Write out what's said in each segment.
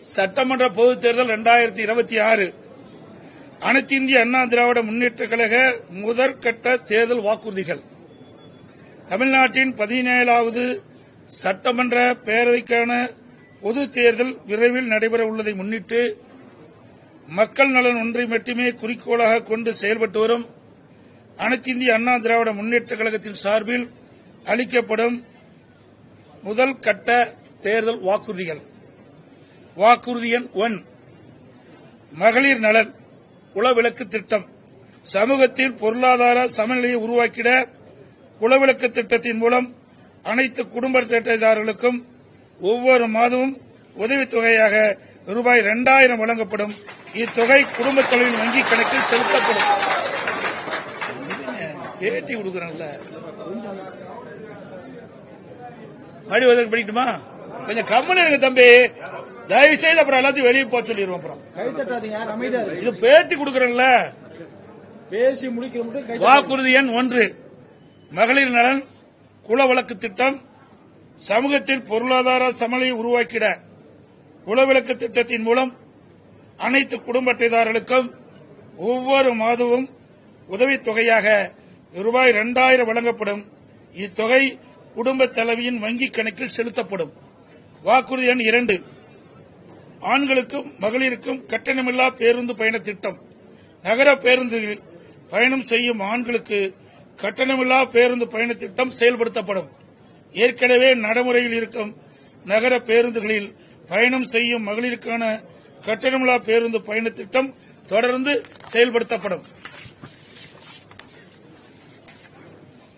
சட்டமன்ற பொதுத் தேர்தல் 2026 அனைத்து இந்திய அண்ணா திராவிட முன்னேற்றக் கழக முதற்கட்ட தேர்தல் வாக்குறுதிகள். தமிழ்நாட்டின் 17வது சட்டமன்ற பேரவைக்கான பொதுத் தேர்தல் விரைவில் நடைபெற உள்ளதை முன்னிட்டு மக்கள் நலன் ஒன்றை மட்டுமே குறிக்கோளாக கொண்டு செயல்பட்டு வரும் அனைத்து இந்திய அண்ணா திராவிட முன்னேற்றக் கழகத்தின் சார்பில் அளிக்கப்படும் முதல் கட்ட தேர்தல் வாக்குறுதிகள். வாக்குறுதி எண் 1, மகளிர் நலன் குலவிளக்கு திட்டம். சமூகத்தில் பொருளாதார சமநிலையை உருவாக்கிட குலவிளக்கு திட்டத்தின் மூலம் அனைத்து குடும்ப அட்டைதாரர்களுக்கும் ஒவ்வொரு மாதமும் உதவித்தொகையாக ரூபாய் 2000 வழங்கப்படும். இத்தொகை குடும்ப தலைவின் வங்கிக் கணக்கில் செலுத்தப்படும். பேட்டி கொடுக்கறேன்ல, மறுபடியும் படிக்கட்டுமா? கொஞ்சம் கம்மன் இருங்க தம்பி, தயவு செய்து அப்புறம் எல்லாத்தையும் வெளியே போக சொல்லிடுவோம். அப்புறம் இது பேட்டி கொடுக்கறேன்ல, பேசி முடிக்க. வாக்குறுதி எண் 1, மகளிர் நலன் குலவிளக்கு திட்டம். சமூகத்தில் பொருளாதார சமநிலையை உருவாக்கிட குலவிளக்கு திட்டத்தின் மூலம் அனைத்து குடும்ப அட்டைதாரர்களுக்கும் ஒவ்வொரு மாதமும் உதவித்தொகையாக ரூபாய் 2000 வழங்கப்படும். இத்தொகை குடும்ப தலைவியின் வங்கிக் கணக்கில் செலுத்தப்படும். வாக்குறுதி எண் 2, ஆண்களுக்கும் மகளிருக்கும் கட்டணமில்லா பேருந்து பயண திட்டம். நகர பேருந்துகளில் பயணம் செய்யும் ஆண்களுக்கு கட்டணமில்லா பேருந்து பயண திட்டம் செயல்படுத்தப்படும். ஏற்கனவே நடைமுறையில் இருக்கும் நகர பேருந்துகளில் பயணம் செய்யும் மகளிருக்கான கட்டணமில்லா பேருந்து பயண திட்டம் தொடர்ந்து செயல்படுத்தப்படும்.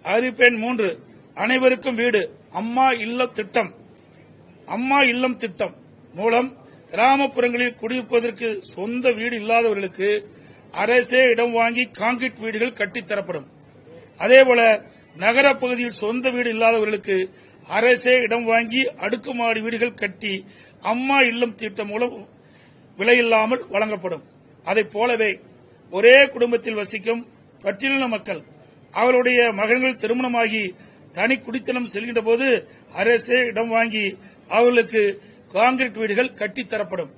அறிவிப்பெண் 3, அனைவருக்கும் வீடு அம்மா இல்லம் திட்டம். அம்மா இல்லம் திட்டம் மூலம் கிராமப்புறங்களில் குடியிருப்பதற்கு சொந்த வீடு இல்லாதவர்களுக்கு அரசே இடம் வாங்கி கான்கிரீட் வீடுகள் கட்டித்தரப்படும். அதேபோல நகர பகுதியில் சொந்த வீடு இல்லாதவர்களுக்கு அரசே இடம் வாங்கி அடுக்குமாடி வீடுகள் கட்டி அம்மா இல்லம் திட்டம் மூலம் விலையில்லாமல் வழங்கப்படும். அதைப் போலவே ஒரே குடும்பத்தில் வசிக்கும் பட்டியலின மக்கள் அவருடைய மகன்கள் திருமணமாகி தனி குடித்தனம் செல்கின்ற போது அரசே இடம் வாங்கி அவர்களுக்கு கான்கிரீட் வீடுகள் கட்டித்தரப்படும்.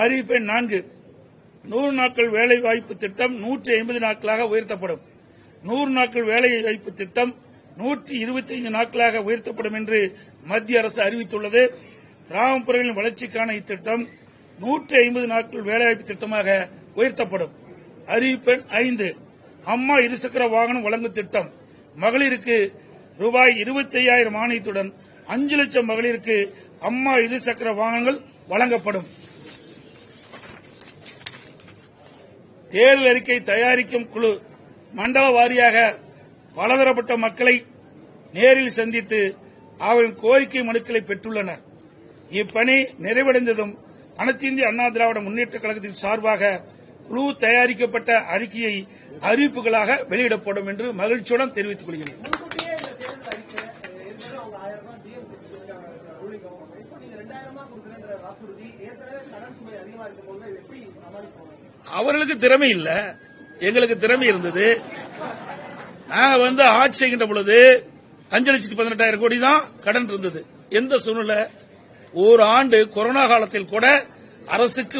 அறிவிப்பெண் 4, 100 நாட்கள் வேலை வாய்ப்பு திட்டம் 150 நாட்களாக உயர்த்தப்படும். 100 நாட்கள் வேலை வாய்ப்பு திட்டம் 125 நாட்களாக உயர்த்தப்படும் என்று மத்திய அரசு அறிவித்துள்ளது. கிராமப்புறங்களின் வளர்ச்சிக்கான இத்திட்டம் 150 நாட்கள் வேலைவாய்ப்பு திட்டமாக உயர்த்தப்படும். அறிவிப்பெண் 5, அம்மா இருசக்கர வாகனம் வழங்கும் திட்டம். மகளிருக்கு ரூபாய் 25,000 மானியத்துடன் 5 லட்சம் மகளிருக்கு அம்மா இருசக்கர வாகனங்கள் வழங்கப்படும். தேர்தல் அறிக்கை தயாரிக்கும் குழு மண்டல வாரியாக பலதரப்பட்ட மக்களை நேரில் சந்தித்து அவர்களின் கோரிக்கை மனுக்களை பெற்றுள்ளனர். இப்பணி நிறைவடைந்ததும் அனைத்து இந்திய அண்ணா திராவிட முன்னேற்றக் கழகத்தின் சார்பாக குழு தயாரிக்கப்பட்ட அறிக்கையை அறிவிப்புகளாக வெளியிடப்படும் என்று மகிழ்ச்சியுடன் தெரிவித்துக் கொள்கிறேன். அவர்களுக்கு திறமை இல்ல, எங்களுக்கு திறமை இருந்தது. நாங்க ஆட்சி செய்கின்ற பொழுது 5,18,000 கோடி தான் கடன் இருந்தது. எந்த சூழ்நிலை? ஒரு ஆண்டு கொரோனா காலத்தில் கூட அரசுக்கு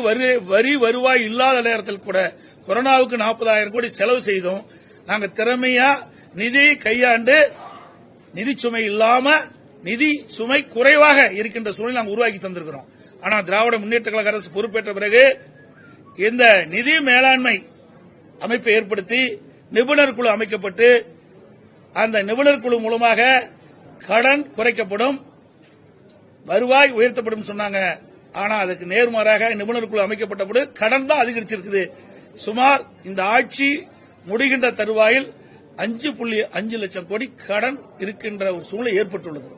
வரி வருவாய் இல்லாத நேரத்தில் கூட கொரோனாவுக்கு 40,000 கோடி செலவு செய்தோம். நாங்க திறமையா நிதியை கையாண்டு நிதி சுமை இல்லாம நிதி சுமை குறைவாக இருக்கின்ற சூழ்நிலை நாங்கள் உருவாக்கி தந்திருக்கிறோம். ஆனா திராவிட முன்னேற்ற கழக அரசு பொறுப்பேற்ற பிறகு இந்த நிதி மேலாண்மை அமைப்பை ஏற்படுத்தி நிபுணர் குழு அமைக்கப்பட்டு அந்த நிபுணர் குழு மூலமாக கடன் குறைக்கப்படும், வருவாய் உயர்த்தப்படும் சொன்னாங்க. ஆனா அதுக்கு நேர்மாறாக நிபுணர் குழு அமைக்கப்பட்டபோது கடன் தான் அதிகரிச்சிருக்குது. சுமார் இந்த ஆட்சி முடிகின்ற தருவாயில் 5.5 லட்சம் கோடி கடன் இருக்கின்ற ஒரு சூழ்நிலை ஏற்பட்டுள்ளது.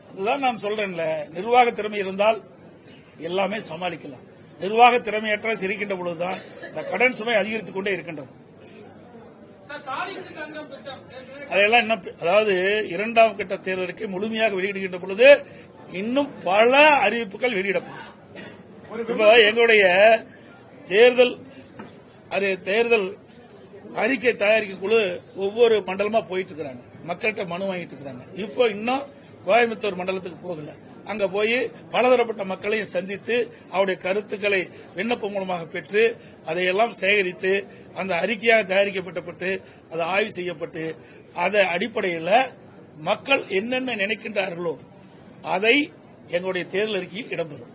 அதுதான் நான் சொல்றேன்ல, நிர்வாக திறமை இருந்தால் எல்லாமே சமாளிக்கலாம். நிர்வாக திறமையற்ற சிரிக்கின்ற பொழுதுதான் இந்த கடன் சுமை அதிகரித்துக் கொண்டே இருக்கின்றது. அதெல்லாம் இன்னும், அதாவது 2ஆம் கட்ட தேர்தலுக்கு முழுமையாக வெளியிடுகின்ற பொழுது இன்னும் பல அறிவிப்புகள் வெளியிடப்படும். இப்ப எங்களுடைய தேர்தல் அறிக்கை தயாரிக்க குழு ஒவ்வொரு மண்டலமா போயிட்டு இருக்காங்க, மக்கள்கிட்ட மனு வாங்கிட்டு இருக்காங்க. இப்போ இன்னும் கோயம்புத்தூர் மண்டலத்துக்கு போகல. அங்க போய் பலதரப்பட்ட மக்களையும் சந்தித்து அவருடைய கருத்துக்களை விண்ணப்பம் மூலமாக பெற்று அதையெல்லாம் சேகரித்து அந்த அறிக்கையாக தயாரிக்கப்பட்டு அது ஆய்வு செய்யப்பட்டு அதை அடிப்படையில் மக்கள் என்னென்ன நினைக்கின்றார்களோ அதை எங்களுடைய தேர்தல் அறிக்கையில் இடம்பெறும்.